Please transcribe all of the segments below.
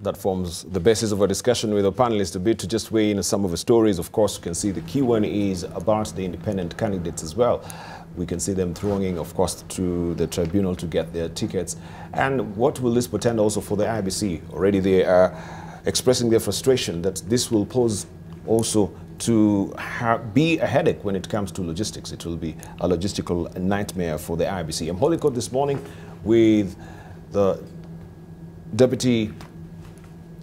That forms the basis of our discussion with our panelists a bit to just weigh in some of the stories. Of course, you can see the key one is about the independent candidates as well. We can see them thronging, of course, to the tribunal to get their tickets. And what will this portend also for the IBC? Already they are expressing their frustration that this will pose also to be a headache when it comes to logistics. It will be a logistical nightmare for the IBC. I'm holding court this morning with the Deputy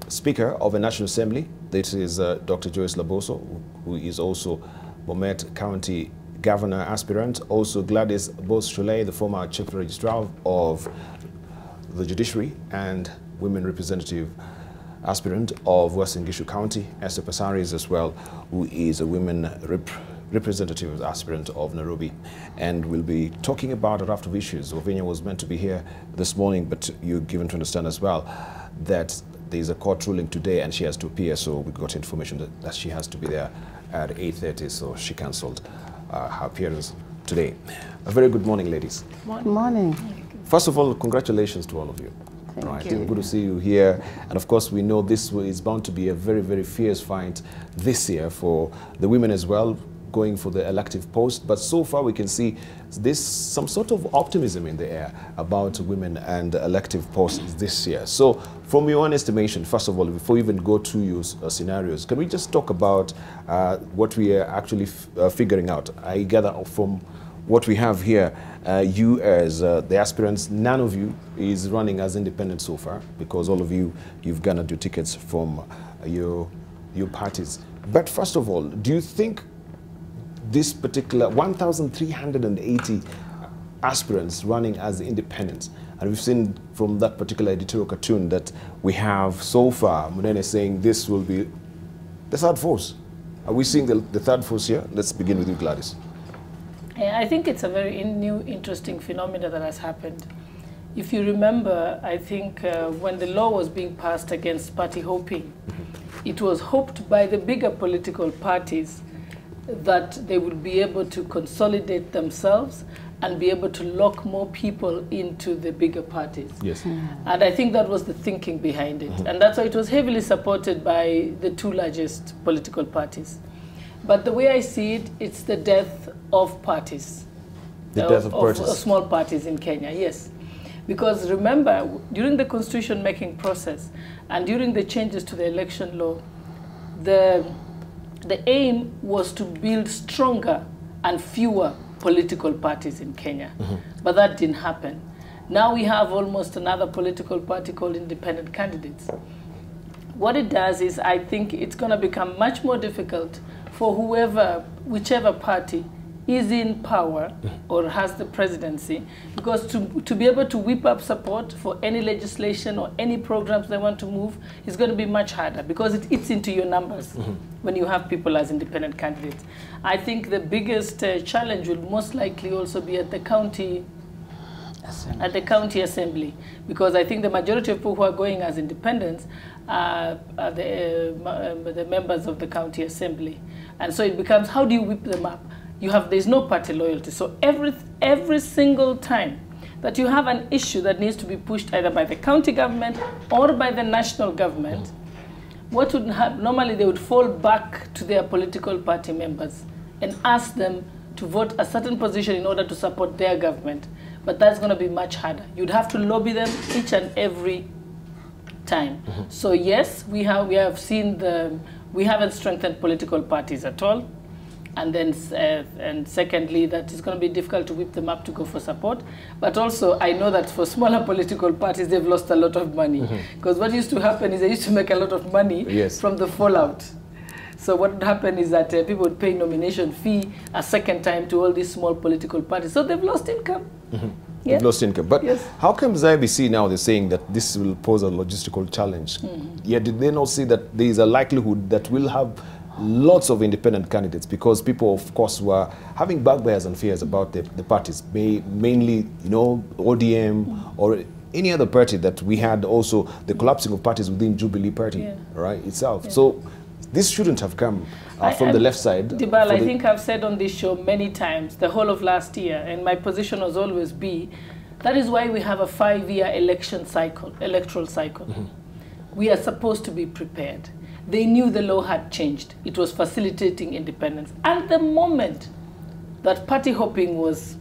Speaker of the National Assembly. This is Dr. Joyce Laboso, who is also Bomet County Governor aspirant. Also Gladys Shollei, the former Chief Registrar of the Judiciary and Women Representative aspirant of Uasin Gishu County. Esther Passaris as well, who is a women representative aspirant of Nairobi. And we'll be talking about a raft of issues. Ovenia was meant to be here this morning, but you're given to understand as well that there's a court ruling today and she has to appear, so we got information that she has to be there at 8:30, so she cancelled her appearance today. A very good morning, ladies. Good morning. First of all, congratulations to all of you. Thank you. Good to see you here. And of course, we know this is bound to be a very, very fierce fight this year for the women as well, going for the elective post. But so far, we can see there's some sort of optimism in the air about women and elective posts this year. So from your own estimation, first of all, before we even go to your scenarios, can we just talk about what we are actually figuring out? I gather from what we have here, you as the aspirants, none of you is running as independent so far, because all of you, you've garnered your tickets from your parties. But first of all, do you think this particular 1,380 aspirants running as independents, and we've seen from that particular editorial cartoon that we have so far, Munene saying this will be the third force. Are we seeing the third force here? Let's begin with you, Gladys. I think it's a very new, interesting phenomenon that has happened. If you remember, I think when the law was being passed against party hopping, it was hoped by the bigger political parties that they would be able to consolidate themselves and be able to lock more people into the bigger parties. Yes. And I think that was the thinking behind it. And that's why it was heavily supported by the two largest political parties. But the way I see it, it's the death of parties. The death of parties. Of small parties in Kenya, yes. Because remember, during the constitution-making process and during the changes to the election law, the aim was to build stronger and fewer political parties in Kenya. But that didn't happen. Now we have almost another political party called independent candidates. What it does is, I think it's going to become much more difficult for whichever party is in power or has the presidency, because to be able to whip up support for any legislation or any programs they want to move is going to be much harder, because it eats into your numbers when you have people as independent candidates. I think the biggest challenge will most likely also be at the county assembly, because I think the majority of people who are going as independents are the members of the county assembly. And so it becomes, how do you whip them up? There's no party loyalty. So every single time that you have an issue that needs to be pushed either by the county government or by the national government, what would happen? Normally they would fall back to their political party members and ask them to vote a certain position in order to support their government. But that's going to be much harder. You'd have to lobby them each and every time. So yes, we haven't strengthened political parties at all. And then, and secondly, that it's going to be difficult to whip them up to go for support. But also, I know that for smaller political parties, they've lost a lot of money. Because what used to happen is they used to make a lot of money from the fallout. So what would happen is that people would pay nomination fee a second time to all these small political parties. So they've lost income. They've lost income. But how comes IBC now they're saying that this will pose a logistical challenge? Yet did they not see that there is a likelihood that we'll have lots of independent candidates, because people, of course, were having bugbears and fears about the parties, mainly, you know, ODM or any other party that we had, also the collapsing of parties within Jubilee Party, right, itself. So this shouldn't have come from the left side. Debarl, I think I've said on this show many times, the whole of last year, and my position was always that is why we have a 5-year electoral cycle. we are supposed to be prepared. They knew the law had changed. It was facilitating independence. And the moment that party hopping was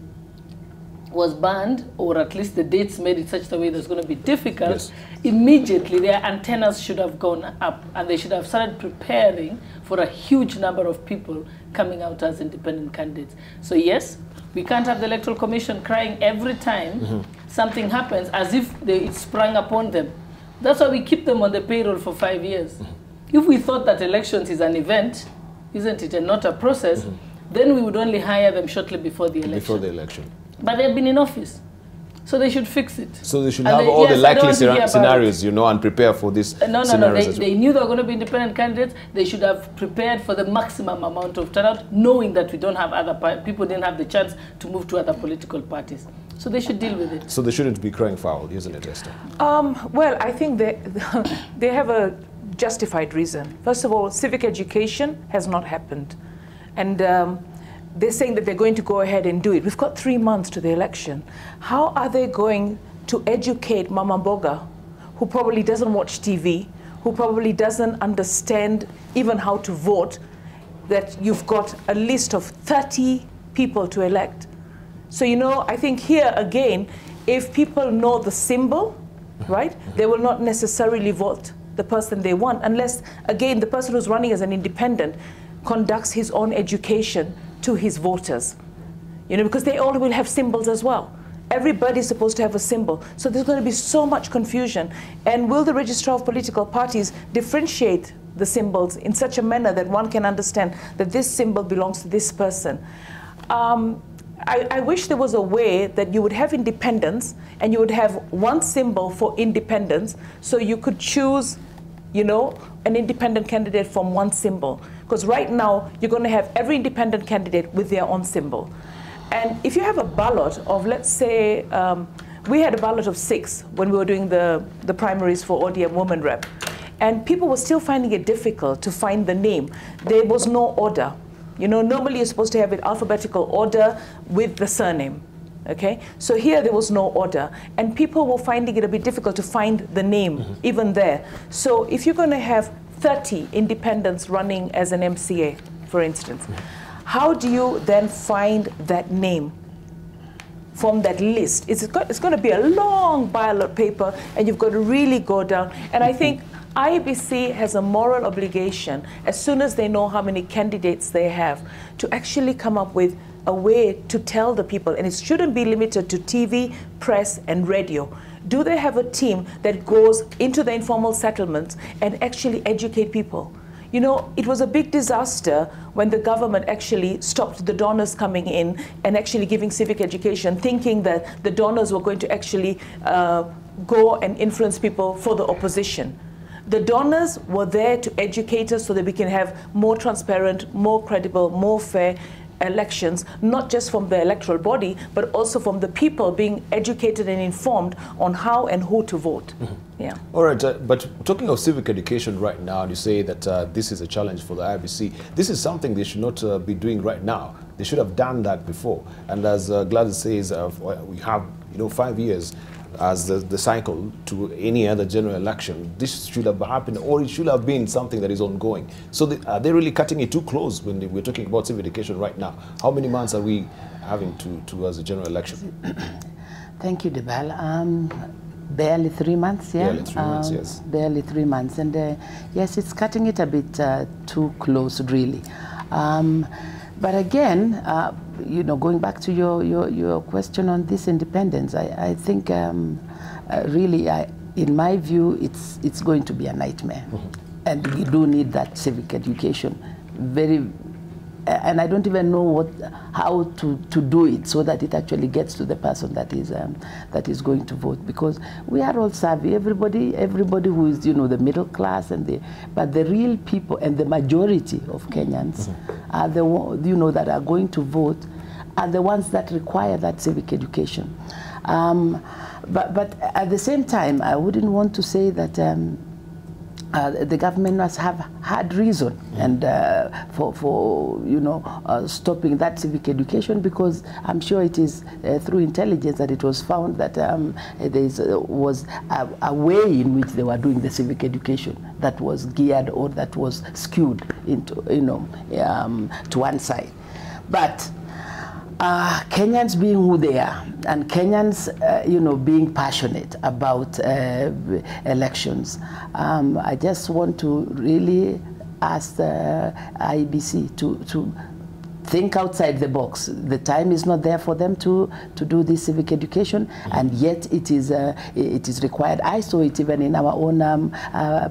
banned, or at least the dates made it such a way that's going to be difficult, yes, immediately their antennas should have gone up, and they should have started preparing for a huge number of people coming out as independent candidates. So yes, we can't have the Electoral Commission crying every time something happens as if it sprung upon them. That's why we keep them on the payroll for 5 years. If we thought that elections is an event, isn't it, and not a process, then we would only hire them shortly before the election. Before the election. But they've been in office, so they should fix it. So they should have all the likely scenarios, you know, and prepare for this. No. They knew they were going to be independent candidates. They should have prepared for the maximum amount of turnout, knowing that we don't have other people didn't have the chance to move to other political parties. So they should deal with it. So they shouldn't be crying foul, isn't it, Esther? Well, I think they have a justified reason. First of all, civic education has not happened, and they're saying that they're going to go ahead and do it. We've got 3 months to the election. How are they going to educate Mama Mboga, who probably doesn't watch TV, who probably doesn't understand even how to vote, that you've got a list of 30 people to elect? So, you know, I think here again, if people know the symbol, right, they will not necessarily vote the person they want, unless, again, the person who's running as an independent conducts his own education to his voters, you know, because they all will have symbols as well. Everybody's supposed to have a symbol. So there's going to be so much confusion. And will the registrar of political parties differentiate the symbols in such a manner that one can understand that this symbol belongs to this person? I wish there was a way that you would have independence and you would have one symbol for independence, so you could choose, you know, an independent candidate from one symbol. Because right now, you're going to have every independent candidate with their own symbol. And if you have a ballot of, let's say, we had a ballot of 6 when we were doing the primaries for ODM Women Rep. And people were still finding it difficult to find the name. There was no order. You know, normally you're supposed to have it alphabetical order with the surname. Okay, so here there was no order, and people were finding it a bit difficult to find the name even there. So if you're going to have 30 independents running as an MCA, for instance, how do you then find that name from that list? It's going to be a long ballot paper, and you've got to really go down. And I think IEBC has a moral obligation, as soon as they know how many candidates they have, to actually come up with a way to tell the people, and it shouldn't be limited to TV, press, and radio. Do they have a team that goes into the informal settlements and actually educate people? You know, it was a big disaster when the government actually stopped the donors coming in and actually giving civic education, thinking that the donors were going to actually go and influence people for the opposition. The donors were there to educate us so that we can have more transparent, more credible, more fair elections, not just from the electoral body, but also from the people being educated and informed on how and who to vote. Yeah. All right, but talking of civic education right now, you say that this is a challenge for the IEBC. This is something they should not be doing right now. They should have done that before. And as Gladys says, we have, you know, 5 years as the cycle to any other general election. This should have happened, or it should have been something that is ongoing. So are they really cutting it too close when we're talking about civic education right now? How many months are we having towards the general election? Thank you, Debarl. Barely 3 months, yeah? Barely 3 months, yes. Barely 3 months. And yes, it's cutting it a bit too close, really. But again, you know, going back to your question on this independence, I think really, in my view, it's going to be a nightmare. And we do need that civic education. And I don't even know how to do it so that it actually gets to the person that is going to vote, because we are all savvy. Everybody who is, you know, the middle class but the real people and the majority of Kenyans are the ones, you know, that are going to vote, are the ones that require that civic education. But at the same time, I wouldn't want to say that the government must have had reason and for you know stopping that civic education, because I'm sure it is through intelligence that it was found that there was a way in which they were doing the civic education that was geared or that was skewed into, you know, to one side. But Kenyans being who they are, and Kenyans, you know, being passionate about elections, I just want to really ask the IEBC to think outside the box. The time is not there for them to do this civic education, and yet it is required. I saw it even in our own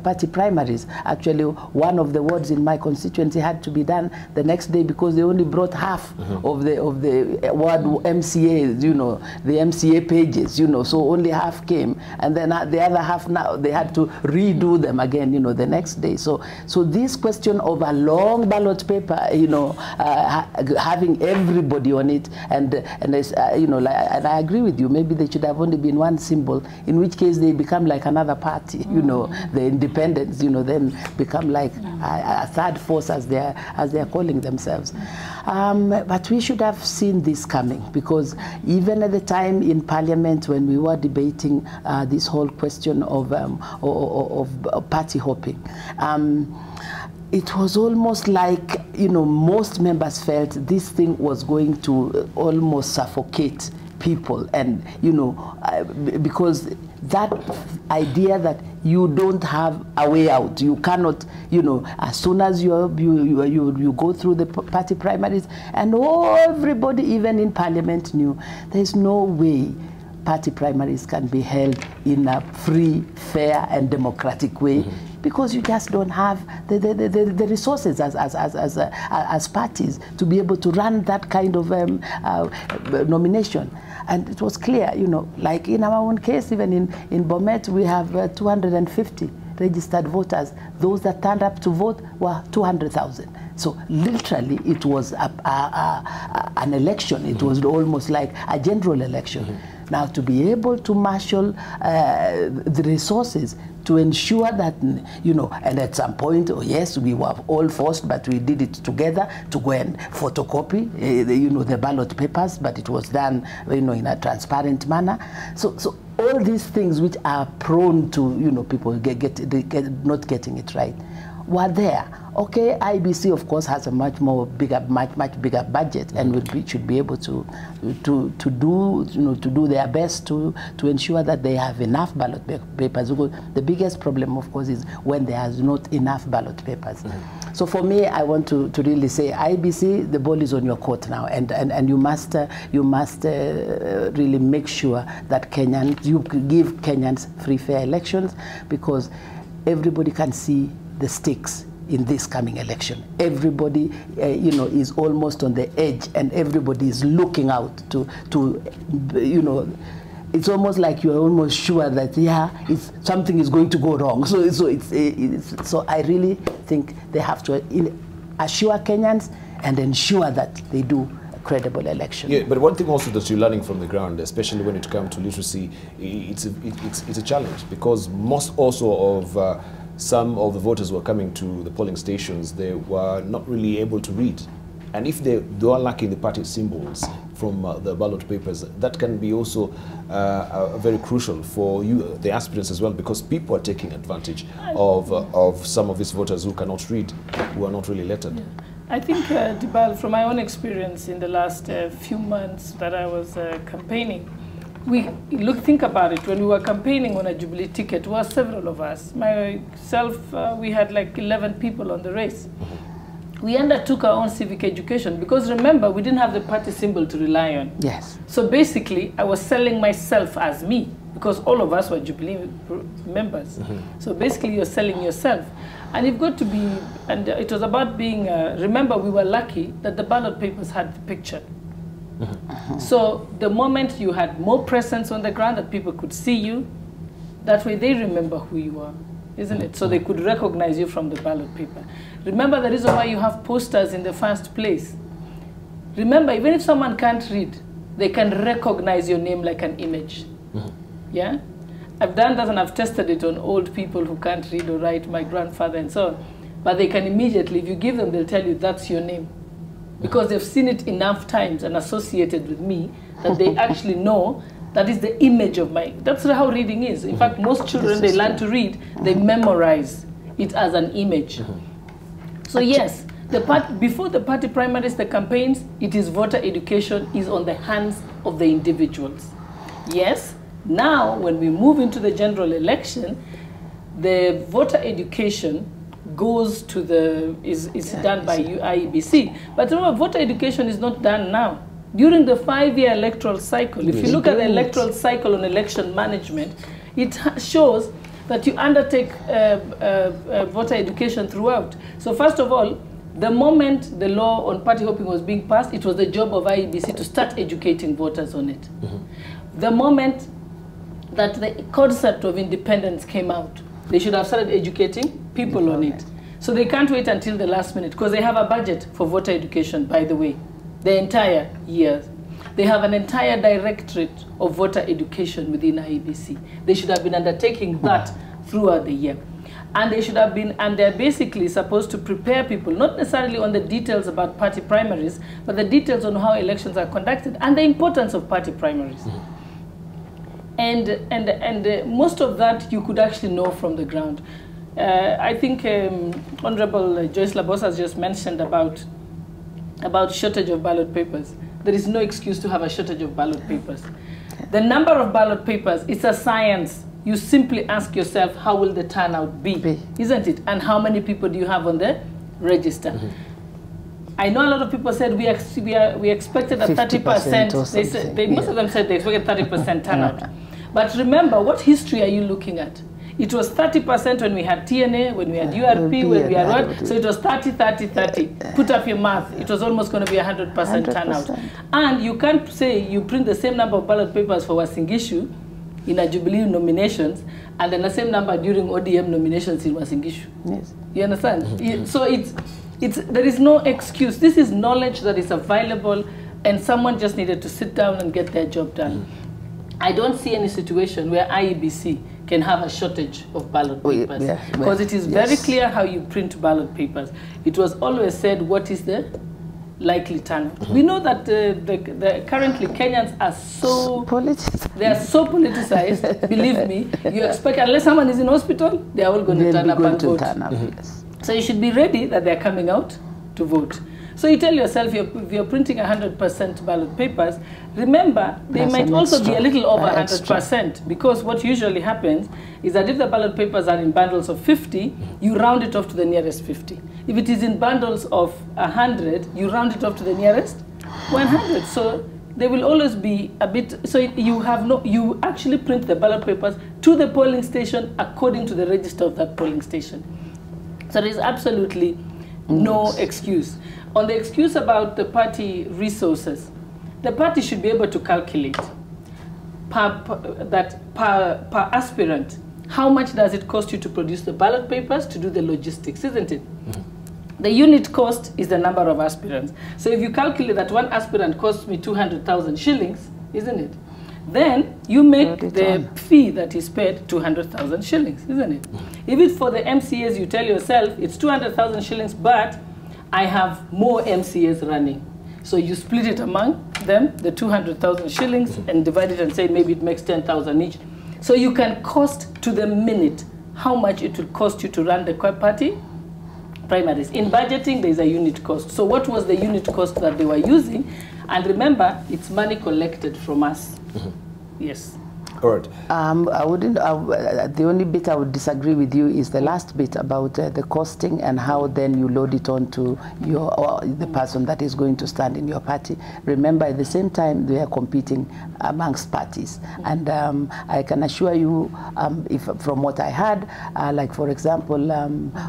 party primaries. Actually, one of the wards in my constituency had to be done the next day because they only brought half of the ward MCA, you know, the MCA pages, you know, so only half came, and then the other half now they had to redo them again, you know, the next day. So this question of a long ballot paper, you know, having everybody on it, and you know, and I agree with you, maybe they should have only been one symbol, in which case they become like another party, you know, the independents, you know, then become like a third force as they're calling themselves. But we should have seen this coming, because even at the time in Parliament when we were debating this whole question of party hopping, it was almost like, you know, most members felt this thing was going to almost suffocate people, and, you know, because that idea that you don't have a way out, you cannot, you know, as soon as you go through the party primaries, and everybody, even in Parliament, knew there's no way party primaries can be held in a free, fair, and democratic way. Because you just don't have the resources as parties to be able to run that kind of nomination. And it was clear, you know, like in our own case, even in Bomet, we have 250 registered voters. Those that turned up to vote were 200,000. So literally, it was an election. It was almost like a general election. Now, to be able to marshal the resources to ensure that, you know, and at some point, oh yes, we were all forced, but we did it together to go and photocopy, you know, the ballot papers, but it was done, you know, in a transparent manner. So all these things which are prone to, you know, people not getting it right, were there. Okay, IBC of course has a much bigger budget, and should be able to do their best to ensure that they have enough ballot papers. Because the biggest problem, of course, is when there is not enough ballot papers. So for me, I want to really say, IBC, the ball is on your court now, and you must really make sure that you give Kenyans free, fair elections, because everybody can see the stakes in this coming election. Everybody, you know, is almost on the edge, and everybody is looking out to you know, it's almost like you're almost sure that, yeah, something is going to go wrong. So I really think they have to assure Kenyans and ensure that they do a credible election. Yeah, but one thing also that you're learning from the ground, especially when it comes to literacy, it's a challenge, because most also of some of the voters who are coming to the polling stations, they were not really able to read. And if they are lacking the party symbols from the ballot papers, that can be also very crucial for you, the aspirants as well, because people are taking advantage of some of these voters who cannot read, who are not really lettered. Yeah. I think, Debarl, from my own experience in the last few months that I was campaigning, think about it. When we were campaigning on a Jubilee ticket, were several of us. Myself, we had like 11 people on the race. We undertook our own civic education because, remember, we didn't have the party symbol to rely on. Yes. So basically, I was selling myself as me, because all of us were Jubilee members. So basically, you're selling yourself. And you've got to be, and it was about being, remember, we were lucky that the ballot papers had the picture. So the moment you had more presence on the ground, that people could see you, that way they remember who you are, isn't it? So they could recognize you from the ballot paper. Remember the reason why you have posters in the first place. Remember, even if someone can't read, they can recognize your name like an image. Yeah? I've done that and I've tested it on old people who can't read or write, my grandfather and so on. But they can immediately, if you give them, they'll tell you that's your name. Because they've seen it enough times and associated with me that they actually know that is the image of my, that's how reading is. In fact, most children, they learn to read, they memorize it as an image. So yes, before the party primaries, the campaigns, it is voter education is on the hands of the individuals. Yes, now when we move into the general election, the voter education goes to the, is done by IEBC. But remember, voter education is not done now. During the 5-year electoral cycle, if you look at the electoral cycle on election management, it shows that you undertake voter education throughout. So first of all, the moment the law on party hopping was being passed, it was the job of IEBC to start educating voters on it. The moment that the concept of independence came out, they should have started educating people on it. So they can't wait until the last minute, because they have a budget for voter education, by the way, the entire year. They have an entire directorate of voter education within IEBC. They should have been undertaking that throughout the year. And they should have been, and they're basically supposed to prepare people, not necessarily on the details about party primaries, but the details on how elections are conducted and the importance of party primaries. And most of that you could actually know from the ground. I think Honorable Joyce Laboso has just mentioned about shortage of ballot papers. There is no excuse to have a shortage of ballot papers. The number of ballot papers, it's a science. You simply ask yourself, how will the turnout be? Isn't it? And how many people do you have on the register? I know a lot of people said we expected a 30%. Most of them said they expected 30% turnout. But remember, what history are you looking at? It was 30% when we had TNA, when we had URP, when we had what? So it was 30, 30, 30. Put up your math. It was almost going to be 100% turnout. And you can't say you print the same number of ballot papers for Uasin Gishu in a Jubilee nominations, and then the same number during ODM nominations in Uasin Gishu. Yes. You understand? So there is no excuse. This is knowledge that is available, and someone just needed to sit down and get their job done. I don't see any situation where IEBC can have a shortage of ballot papers, because it is very clear how you print ballot papers. It was always said, what is the likely turnout? We know that currently Kenyans are so politicized. Believe me, you expect, unless someone is in hospital, they are all going to turn up and vote. So you should be ready that they're coming out to vote. So you tell yourself, if you're printing 100% ballot papers, remember, they might also be a little over 100%, because what usually happens is that if the ballot papers are in bundles of 50, you round it off to the nearest 50. If it is in bundles of 100, you round it off to the nearest 100. So there will always be a bit, so you actually print the ballot papers to the polling station according to the register of that polling station. So there is absolutely no excuse. On the excuse about the party resources, the party should be able to calculate per aspirant, how much does it cost you to produce the ballot papers, to do the logistics, isn't it? The unit cost is the number of aspirants. So if you calculate that one aspirant costs me 200,000 shillings, isn't it? Then you make the fee that is paid 200,000 shillings, isn't it? If it's for the MCAs, you tell yourself it's 200,000 shillings, but I have more MCAs running. So you split it among them, the 200,000 shillings, and divide it and say maybe it makes 10,000 each. So you can cost to the minute how much it will cost you to run the party primaries. In budgeting, there's a unit cost. So what was the unit cost that they were using? And remember, it's money collected from us. Yes. All right. The only bit I would disagree with you is the last bit about the costing and how then you load it on to the person that is going to stand in your party. Remember, at the same time, they are competing amongst parties. And I can assure you, from what I heard, like for example,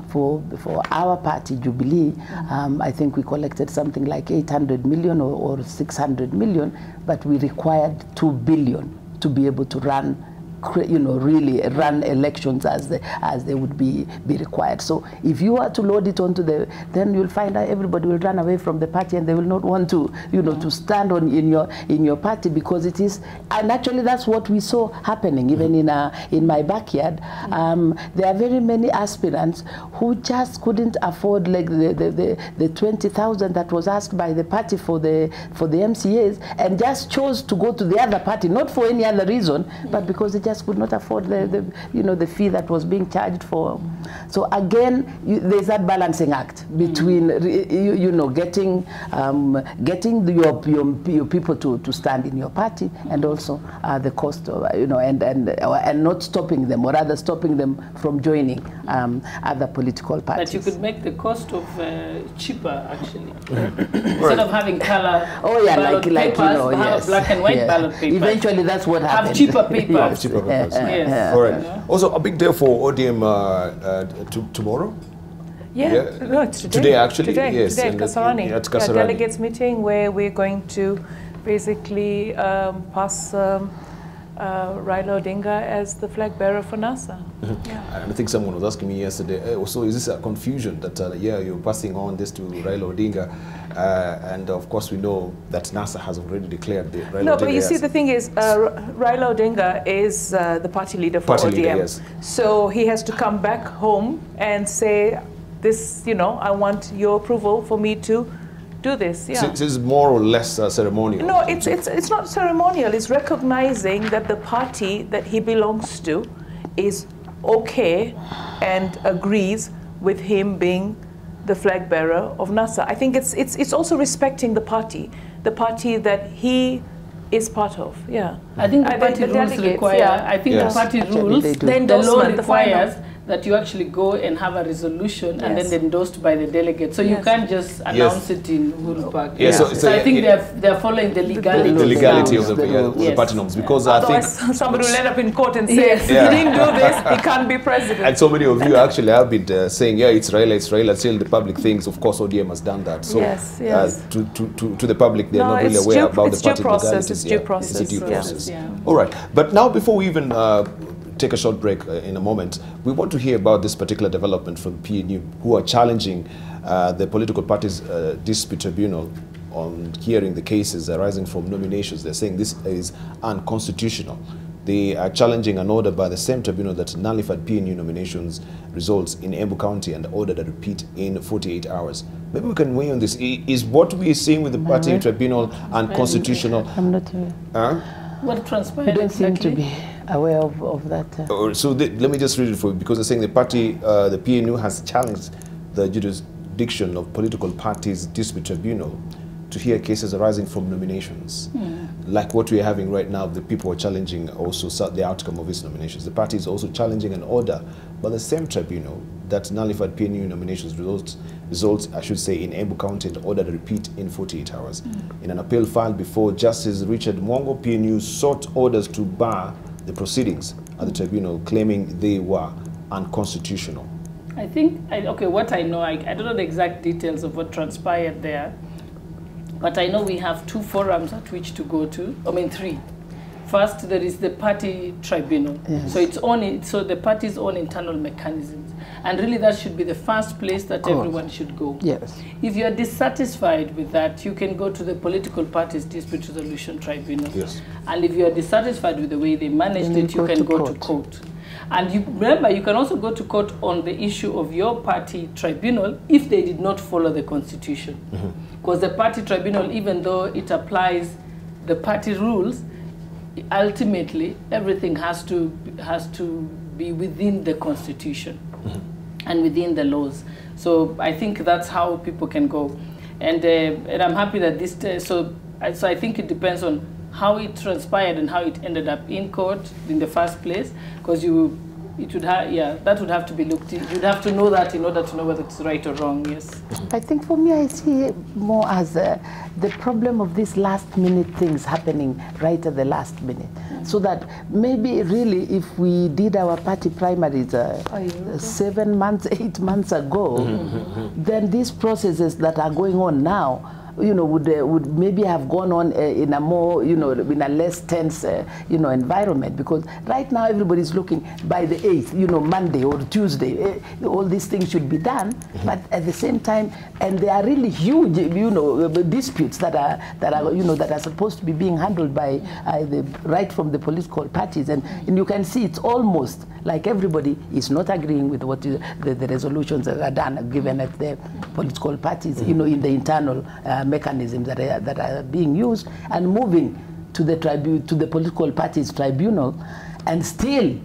for our party, Jubilee, I think we collected something like 800 million or 600 million, but we required 2 billion to be able to run you know, really run elections as they would be required. So if you are to load it onto then you'll find that everybody will run away from the party, and they will not want to, you know, to stand in your party, because it is, and actually that's what we saw happening even in my backyard. There are very many aspirants who just couldn't afford like the 20,000 that was asked by the party for the MCAs, and just chose to go to the other party, not for any other reason, but because they just could not afford the fee that was being charged for. So again, there's that balancing act between you know, getting your people to stand in your party, and also the cost of, you know, and not stopping them, or rather stopping them from joining other political parties. But you could make the cost of cheaper, actually. Instead of having color ballot papers, you know, have black and white ballot papers. Eventually that's what happened. Have cheaper papers. Have cheaper papers. Yes. All right. Also, a big day for ODM tomorrow? Yeah, no, it's today. Today, actually? Today, yes. today at Kasarani. At Kasarani. Delegates meeting where we're going to basically pass Raila Odinga as the flag bearer for NASA. Yeah. And I think someone was asking me yesterday, so is this a confusion that, you're passing on this to Raila Odinga? And of course we know that NASA has already declared the Raila Odinga. But you see, the thing is, Raila Odinga is the party leader for ODM. Leader, yes. So he has to come back home and say, this, you know, I want your approval for me to do this. Yeah. So it's more or less ceremonial? No, it's not ceremonial. It's recognizing that the party that he belongs to is okay and agrees with him being the flag bearer of NASA. I think it's also respecting the party that he is part of. Yeah. I think the party rules require. I think the party rules. Then the law requires that you actually go and have a resolution and then endorsed by the delegate. So you can't just announce it in Uhuru Park. Yes. So I think they're following the legality. The legality of the party norms. Because otherwise, I think somebody will end up in court and say, he didn't do this, he can't be president. And so many of you actually have been saying, it's Raila, still the public thinks, of course, ODM has done that. So to the public, they're not really aware about the party legalities. It's due process. It's a due process. All right. But now, before we even take a short break in a moment, we want to hear about this particular development from PNU, who are challenging the political parties' dispute tribunal on hearing the cases arising from nominations. They're saying this is unconstitutional. They are challenging an order by the same tribunal that nullified PNU nominations results in Embu County and ordered a repeat in 48 hours. Maybe we can weigh on this. Is what we are seeing with the party tribunal unconstitutional? I'm not aware. What transpired? I don't seem to be aware of that. So let me just read it for you, because they're saying the party, the PNU has challenged the jurisdiction of political parties' dispute tribunal to hear cases arising from nominations. Like what we're having right now, the people are challenging also the outcome of its nominations. The party is also challenging an order by the same tribunal that nullified PNU nominations results, I should say, in Embu County and ordered a repeat in 48 hours. In an appeal filed before Justice Richard Mwongo, PNU sought orders to bar the proceedings at the tribunal, claiming they were unconstitutional. I think, what I know, I don't know the exact details of what transpired there, but I know we have 2 forums at which to go to. I mean 3. First, there is the party tribunal. So so the party's own internal mechanisms. And really that should be the first place that everyone should go. Yes. If you are dissatisfied with that, you can go to the political parties dispute resolution tribunal. Yes. And if you are dissatisfied with the way they managed it, you can go to court. And remember, you can also go to court on the issue of your party tribunal if they did not follow the constitution. Because the party tribunal, even though it applies the party rules, ultimately everything has to be within the constitution and within the laws. So I think that's how people can go. And I'm happy that this, so I think it depends on how it transpired and how it ended up in court in the first place, because that would have to be looked in. You'd have to know that in order to know whether it's right or wrong. Yes. I think for me, I see it more as the problem of these last-minute things happening right at the last minute. So that maybe really if we did our party primaries 7 months, 8 months ago, then these processes that are going on now would maybe have gone on in a more, in a less tense, environment. Because right now everybody's looking by the 8th, Monday or Tuesday, all these things should be done. But at the same time, and there are really huge, disputes that are supposed to be being handled by right from the political parties, and you can see it's almost like everybody is not agreeing with what the resolutions that are done, given at the political parties, in the internal mechanisms that are being used, and moving to the political parties tribunal, and still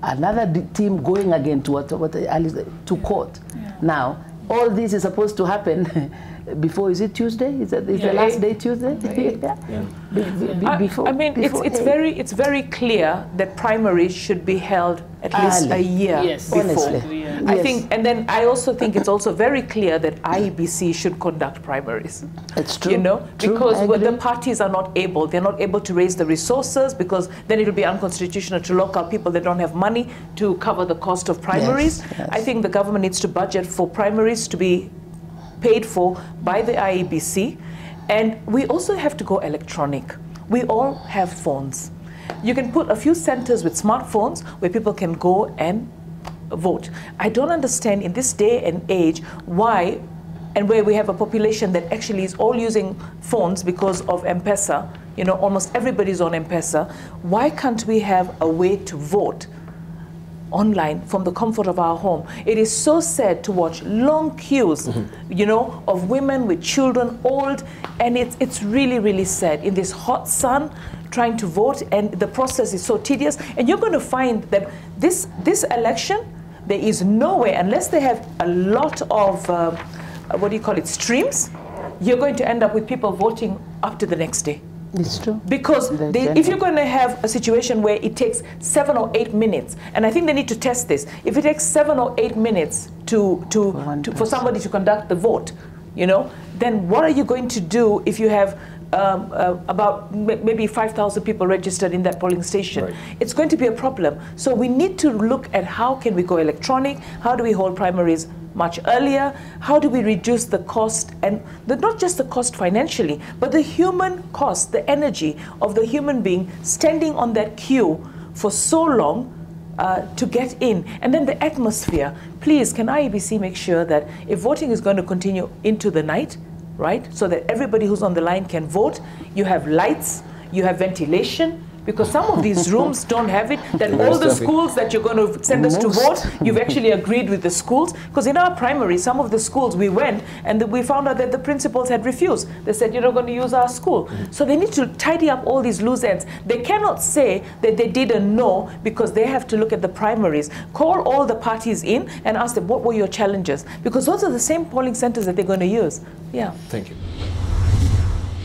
another team going again to court. Yeah. Now, all this is supposed to happen before, is it Tuesday? Is the last day Tuesday? It's very clear that primaries should be held at least a year before. Honestly. I think, and then I also think it's also very clear that IEBC should conduct primaries. It's true. Because when the parties are not able, they're not able to raise the resources, because then it will be unconstitutional to lock out people that don't have money to cover the cost of primaries. Yes. I think the government needs to budget for primaries to be paid for by the IEBC, and we also have to go electronic. We all have phones. You can put a few centers with smartphones where people can go and vote. I don't understand in this day and age why, and where we have a population that actually is all using phones because of M-Pesa, almost everybody's on M-Pesa, why can't we have a way to vote online from the comfort of our home? It is so sad to watch long queues, of women with children, old, and it's really, really sad in this hot sun trying to vote, and the process is so tedious. And you're going to find that this election, there is no way, unless they have a lot of, streams, you're going to end up with people voting up to the next day. It's true. Because if you're going to have a situation where it takes 7 or 8 minutes, and I think they need to test this, if it takes 7 or 8 minutes for somebody to conduct the vote, then what are you going to do if you have about maybe 5,000 people registered in that polling station? Right. It's going to be a problem. So we need to look at how can we go electronic, how do we hold primaries much earlier, how do we reduce the cost, and not just the cost financially, but the human cost, the energy of the human being standing on that queue for so long to get in. And then the atmosphere. Please, can IEBC make sure that if voting is going to continue into the night, right, so that everybody who's on the line can vote, you have lights, you have ventilation, because some of these rooms don't have it, that all the schools that you're going to send us to vote, you've actually agreed with the schools. Because in our primary, some of the schools we went, and we found out that the principals had refused. They said, you're not going to use our school. So they need to tidy up all these loose ends. They cannot say that they didn't know, because they have to look at the primaries. Call all the parties in and ask them, what were your challenges? Because those are the same polling centers that they're going to use. Yeah. Thank you.